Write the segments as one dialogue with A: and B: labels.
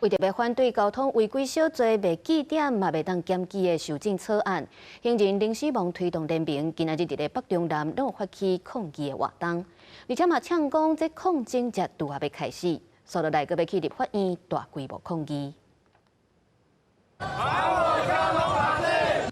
A: 为着要反对交通违规小罪，未记点嘛未当检举的修正草案，行人零死亡推动联盟今仔日伫北中南拢有发起抗议的活动，而且嘛呛讲这抗争才拄下要开始，所以来个要去立法院大规模抗议。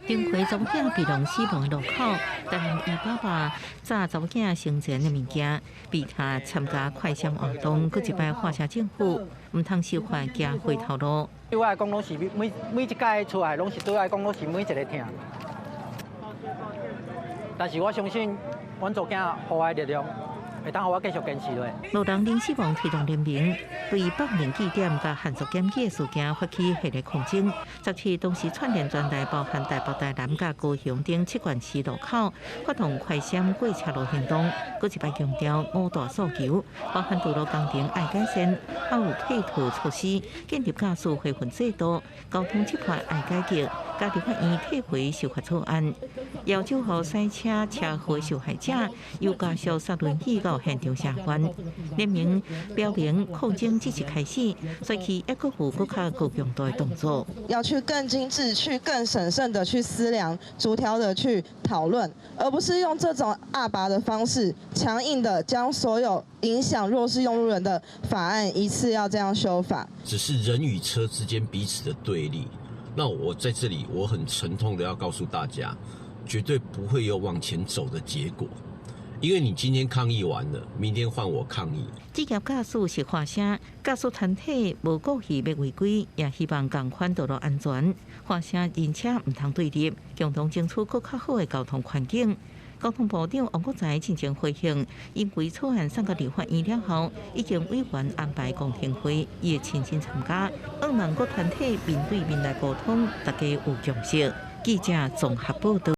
B: 丁辉查某囝被弄死亡路口，但伊爸爸炸查某囝生前的物件，被他参加快闪活动，佮一摆发射政府唔通受罚加回头路。
C: 对我来讲，拢是每一届出来，拢是对我来讲，拢是每一个疼。但是我相信，阮做囝互我的力量，会当互我继续坚持落。
B: 路人零死亡推动联盟对北宁据点甲限速检举的事件发起系列抗争。17同时串联全台，包含台北、台南、甲高雄等7县市路口，发动快闪过车路行动。佮一摆强调5大诉求，包含道路工程爱改善，还有配套措施，建立驾驶回分制度，交通执法爱改革，加立法院退回修法草案，要求予赛车车祸受害者由家属杀轮椅到现场下关。联盟表明抗争只是开始，所以还佫有更较高强度的动作。
D: 要去更精致、去更审慎的去思量、逐条的去讨论，而不是用这种阿拔的方式，强硬的将所有影响弱势用路人的法案一次要这样修法。
E: 只是人与车之间彼此的对立。那我在这里，我很沉痛的要告诉大家，绝对不会有往前走的结果。因为你今天抗议完了，明天换我抗议。
B: 职业驾驶是发声，驾驶团体无故意要违规，也希望共款道路安全。发声人车唔通对立，共同争取更较好的交通环境。交通部长王国材进前回应，因为草案送到立法院了后，已经委员安排公听会，伊会亲身参加。望各团体面对面来沟通，大家有共识。记者综合报道。